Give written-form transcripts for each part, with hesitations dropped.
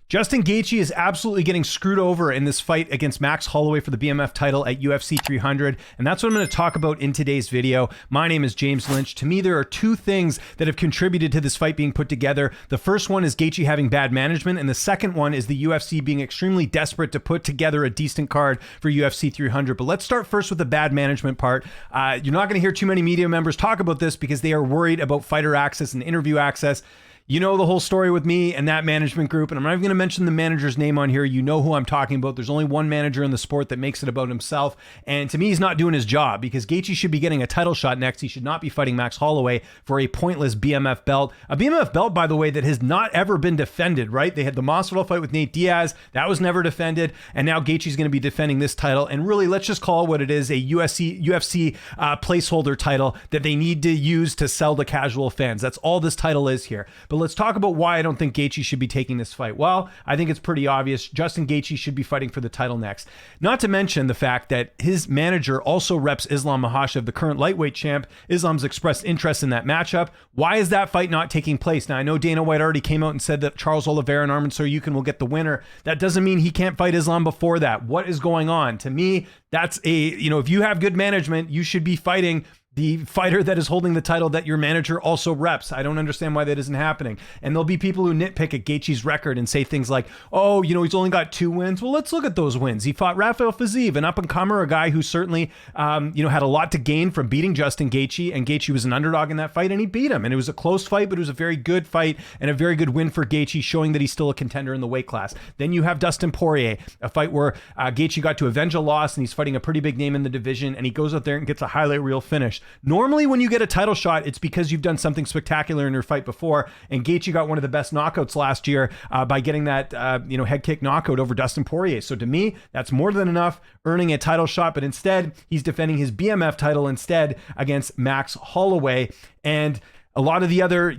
Justin Gaethje is absolutely getting screwed over in this fight against Max Holloway for the BMF title at UFC 300, and that's what I'm going to talk about in today's video. My name is James Lynch. To me, there are two things that have contributed to this fight being put together. The first one is Gaethje having bad management, and the second one is the UFC being extremely desperate to put together a decent card for UFC 300. But let's start first with the bad management part. You're not going to hear too many media members talk about this because they are worried about fighter access and interview access. You know the whole story with me and that management group, and I'm not even going to mention the manager's name on here. You know who I'm talking about. There's only one manager in the sport that makes it about himself, and to me, he's not doing his job because Gaethje should be getting a title shot next. He should not be fighting Max Holloway for a pointless BMF belt. A BMF belt, by the way, that has not ever been defended, right? They had the Masvidal fight with Nate Diaz. That was never defended, and now Gaethje's going to be defending this title, and really, let's just call it what it is, a UFC placeholder title that they need to use to sell to casual fans. That's all this title is here. But let's talk about why I don't think Gaethje should be taking this fight. Well, I think it's pretty obvious. Justin Gaethje should be fighting for the title next. Not to mention the fact that his manager also reps Islam Makhachev, the current lightweight champ. Islam's expressed interest in that matchup. Why is that fight not taking place? Now, I know Dana White already came out and said that Charles Oliveira and Arman Tsarukyan will get the winner. That doesn't mean he can't fight Islam before that. What is going on? To me, that's if you have good management, you should be fighting the fighter that is holding the title that your manager also reps. I don't understand why that isn't happening. And there'll be people who nitpick at Gaethje's record and say things like, oh, he's only got 2 wins. Well, let's look at those wins. He fought Rafael Fiziev, an up-and-comer, a guy who certainly, had a lot to gain from beating Justin Gaethje, and Gaethje was an underdog in that fight, and he beat him. And it was a close fight, but it was a very good fight and a very good win for Gaethje, showing that he's still a contender in the weight class. Then you have Dustin Poirier, a fight where Gaethje got to avenge a loss, and he's fighting a pretty big name in the division, and he goes out there and gets a highlight reel finish. Normally, when you get a title shot, it's because you've done something spectacular in your fight before. And Gaethje got one of the best knockouts last year by getting that head kick knockout over Dustin Poirier. So to me, that's more than enough, earning a title shot. But instead, he's defending his BMF title instead against Max Holloway. And a lot of the other,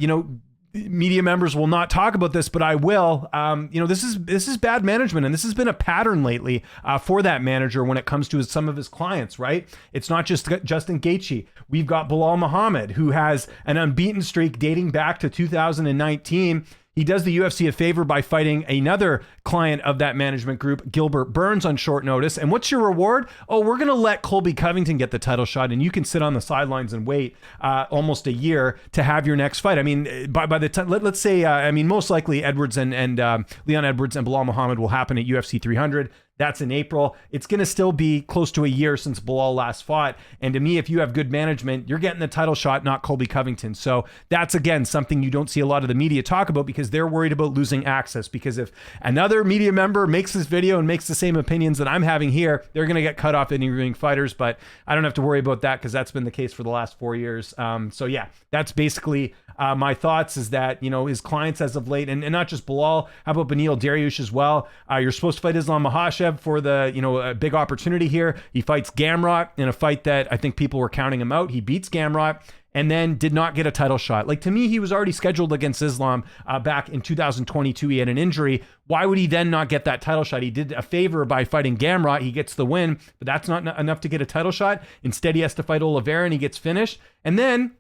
media members will not talk about this, but I will. This is bad management, and this has been a pattern lately for that manager when it comes to some of his clients, right? It's not just Justin Gaethje. We've got Belal Muhammad, who has an unbeaten streak dating back to 2019. He does the UFC a favor by fighting another client of that management group, Gilbert Burns, on short notice. And what's your reward? Oh, we're going to let Colby Covington get the title shot, and you can sit on the sidelines and wait almost a year to have your next fight. I mean, by the time, let's say, most likely Edwards and Leon Edwards and Belal Muhammad will happen at UFC 300. That's in April. It's going to still be close to a year since Belal last fought. And to me, if you have good management, you're getting the title shot, not Colby Covington. So that's, again, something you don't see a lot of the media talk about because they're worried about losing access. Because if another media member makes this video and makes the same opinions that I'm having here, they're going to get cut off interviewing fighters. But I don't have to worry about that because that's been the case for the last 4 years. So yeah, that's basically my thoughts, is that, his clients as of late, and not just Belal, how about Beneil Dariush as well? You're supposed to fight Islam Makhachev for the, a big opportunity here. He fights Gamrot in a fight that I think people were counting him out. He beats Gamrot and then did not get a title shot. Like, to me, he was already scheduled against Islam back in 2022. He had an injury. Why would he then not get that title shot? He did a favor by fighting Gamrot. He gets the win, but that's not enough to get a title shot. Instead, he has to fight Oliveira and he gets finished. And then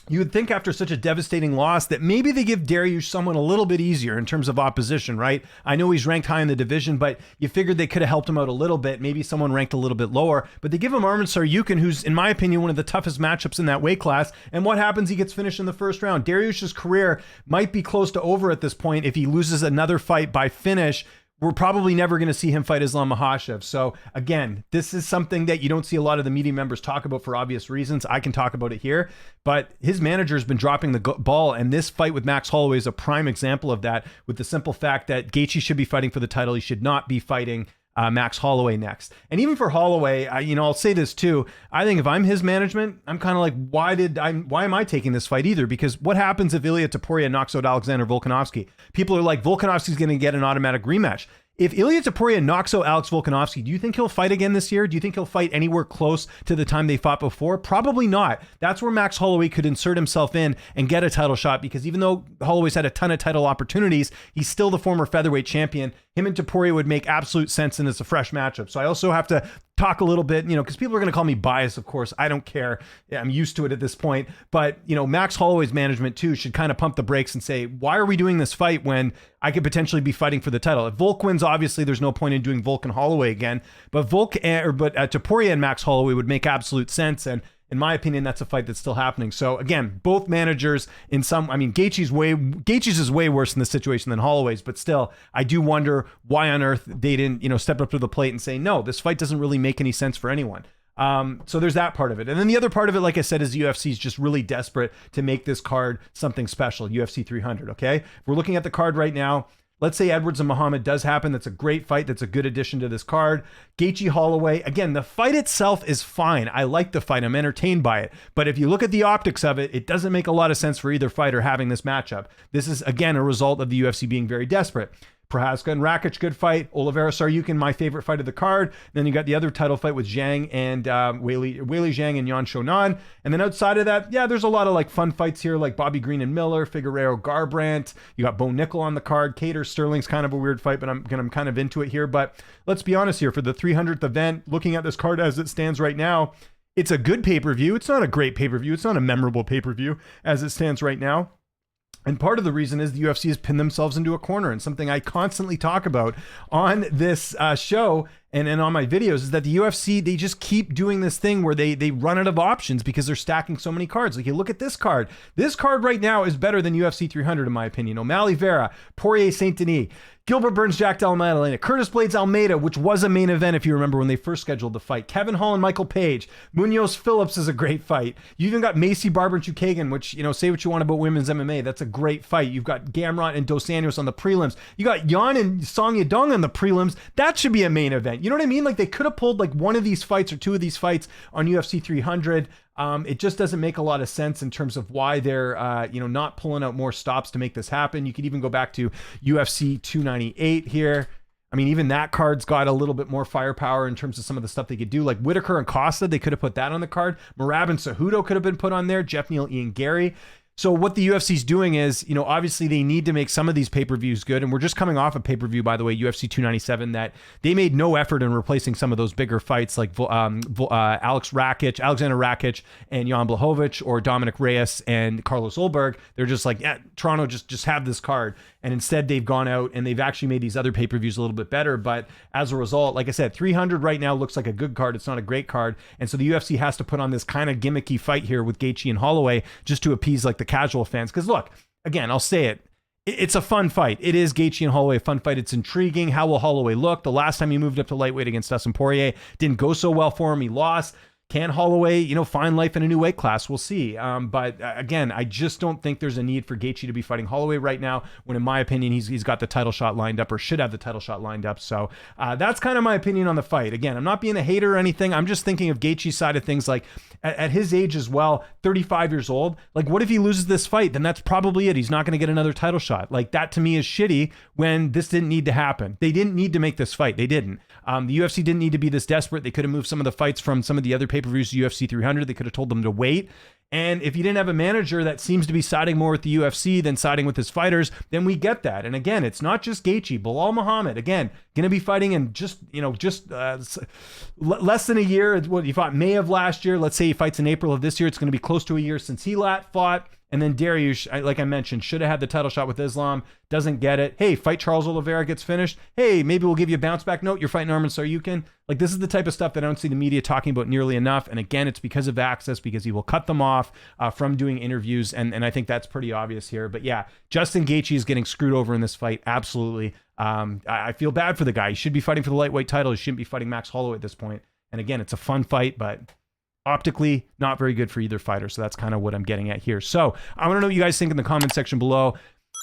you would think after such a devastating loss that maybe they give Dariush someone a little bit easier in terms of opposition, right? I know he's ranked high in the division, but you figured they could have helped him out a little bit, maybe someone ranked a little bit lower. But they give him Arman Tsarukyan, who's, in my opinion, one of the toughest matchups in that weight class. And what happens? He gets finished in the first round. Dariush's career might be close to over at this point if he loses another fight by finish. We're probably never going to see him fight Islam Makhachev. So again, this is something that you don't see a lot of the media members talk about for obvious reasons. I can talk about it here, but his manager's been dropping the ball, and this fight with Max Holloway is a prime example of that, with the simple fact that Gaethje should be fighting for the title. He should not be fighting Max Holloway next. And even for Holloway, I'll say this too. I think if I'm his management, I'm kind of like, why am I taking this fight either? Because what happens if Ilia Topuria knocks out Alexander Volkanovski? People are like, Volkanovski's going to get an automatic rematch. If Ilia Topuria knocks out Alex Volkanovski, do you think he'll fight again this year? Do you think he'll fight anywhere close to the time they fought before? Probably not. That's where Max Holloway could insert himself in and get a title shot, because even though Holloway's had a ton of title opportunities, he's still the former featherweight champion. Him and Topuria would make absolute sense, and it's a fresh matchup. So I also have to talk a little bit, because people are going to call me biased, of course. I don't care. Yeah, I'm used to it at this point. But, Max Holloway's management too should kind of pump the brakes and say, why are we doing this fight when I could potentially be fighting for the title? If Volk wins, obviously there's no point in doing Volk and Holloway again. But Topuria and Max Holloway would make absolute sense. And in my opinion, that's a fight that's still happening. So again, both managers Gaethje's is way worse in this situation than Holloway's, but still, I do wonder why on earth they didn't, step up to the plate and say, no, this fight doesn't really make any sense for anyone. So there's that part of it. And then the other part of it, like I said, is the UFC is just really desperate to make this card something special, UFC 300, okay? If we're looking at the card right now, let's say Edwards and Muhammad does happen. That's a great fight. That's a good addition to this card. Gaethje Holloway, again, the fight itself is fine. I like the fight. I'm entertained by it. But if you look at the optics of it, it doesn't make a lot of sense for either fighter having this matchup. This is, again, a result of the UFC being very desperate. Prohaska and Rakic, good fight. Oliveira Saryukin, my favorite fight of the card. Then you got the other title fight with Zhang and Weili Zhang and Yan Shonan. And then outside of that, yeah, there's a lot of like fun fights here, like Bobby Green and Miller, Figueiredo Garbrandt. You got Bo Nickel on the card. Cater Sterling's kind of a weird fight, but I'm kind of into it here. But let's be honest here, for the 300th event, looking at this card as it stands right now, it's a good pay-per-view. It's not a great pay-per-view. It's not a memorable pay-per-view as it stands right now. And part of the reason is the UFC has pinned themselves into a corner, and something I constantly talk about on this show and on my videos is that the UFC, they just keep doing this thing where they run out of options because they're stacking so many cards. Like, you look at this card. This card right now is better than UFC 300 in my opinion. O'Malley Vera, Poirier Saint Denis, Gilbert Burns, Jack Della Maddalena, Curtis Blades Almeida, which was a main event if you remember when they first scheduled the fight. Kevin Hall and Michael Page. Munoz Phillips is a great fight. You even got Macy Barber and Chukagan, which, say what you want about women's MMA. That's a great fight. You've got Gamrot and Dos Anjos on the prelims. You got Yan and Song Yadong on the prelims. That should be a main event. You know what I mean? Like, they could have pulled like one of these fights or two of these fights on UFC 300. It just doesn't make a lot of sense in terms of why they're, not pulling out more stops to make this happen. You could even go back to UFC 298 here. I mean, even that card's got a little bit more firepower in terms of some of the stuff they could do. Like Whitaker and Costa, they could have put that on the card. Merab and Cejudo could have been put on there. Jeff Neal, Ian Gary. So what the UFC's doing is, obviously they need to make some of these pay-per-views good. And we're just coming off a pay-per-view, by the way, UFC 297, that they made no effort in replacing some of those bigger fights like Alexander Rakic and Jan Blachowicz, or Dominic Reyes and Carlos Ulberg. They're just like, yeah, Toronto, just have this card. And instead they've gone out and they've actually made these other pay-per-views a little bit better. But as a result, like I said, 300 right now looks like a good card. It's not a great card. And so the UFC has to put on this kind of gimmicky fight here with Gaethje and Holloway just to appease like the casual fans. Because look, again, I'll say it. It's a fun fight. It is Gaethje and Holloway, a fun fight. It's intriguing. How will Holloway look? The last time he moved up to lightweight against Dustin Poirier, didn't go so well for him. He lost. Can Holloway, find life in a new weight class? We'll see. But again, I just don't think there's a need for Gaethje to be fighting Holloway right now, when in my opinion, he's got the title shot lined up, or should have the title shot lined up. So that's kind of my opinion on the fight. Again, I'm not being a hater or anything. I'm just thinking of Gaethje's side of things. Like, at his age as well, 35 years old, like, what if he loses this fight? Then that's probably it. He's not going to get another title shot. Like, that to me is shitty, when this didn't need to happen. They didn't need to make this fight. They didn't. The UFC didn't need to be this desperate. They could have moved some of the fights from some of the other pay-per-views to UFC 300. They could have told them to wait. And if you didn't have a manager that seems to be siding more with the UFC than siding with his fighters, then we get that. And again, it's not just Gaethje. Bilal Muhammad, again, going to be fighting in less than a year. What he fought May of last year. Let's say he fights in April of this year. It's going to be close to a year since he fought. And then Dariush, like I mentioned, should have had the title shot with Islam, doesn't get it. Hey, fight Charles Oliveira, gets finished. Hey, maybe we'll give you a bounce back note. You're fighting Arman Saryukin. Like, this is the type of stuff that I don't see the media talking about nearly enough. And again, it's because of access, because he will cut them off from doing interviews. And I think that's pretty obvious here. But yeah, Justin Gaethje is getting screwed over in this fight. Absolutely. I feel bad for the guy. He should be fighting for the lightweight title. He shouldn't be fighting Max Holloway at this point. And again, it's a fun fight, but optically not very good for either fighter. So that's kind of what I'm getting at here. So I want to know what you guys think in the comment section below.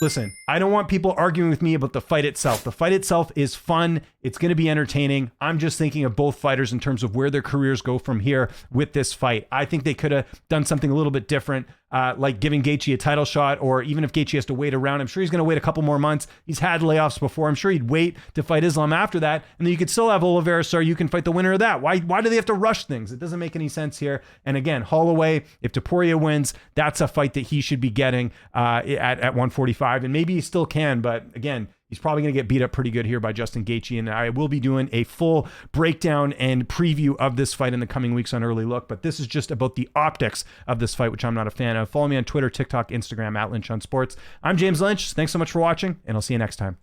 Listen, I don't want people arguing with me about the fight itself. The fight itself is fun. It's going to be entertaining. I'm just thinking of both fighters in terms of where their careers go from here with this fight. I think they could have done something a little bit different, like giving Gaethje a title shot, or even if Gaethje has to wait around, I'm sure he's going to wait a couple more months. He's had layoffs before. I'm sure he'd wait to fight Islam after that, and then you could still have Oliveira, so you can fight the winner of that. Why do they have to rush things? It doesn't make any sense here. And again, Holloway, if Topuria wins, that's a fight that he should be getting at 145, and maybe he still can, but again, He's probably going to get beat up pretty good here by Justin Gaethje, and I will be doing a full breakdown and preview of this fight in the coming weeks on Early Look, but this is just about the optics of this fight, which I'm not a fan of. Follow me on Twitter, TikTok, Instagram, @LynchOnSports. I'm James Lynch. Thanks so much for watching, and I'll see you next time.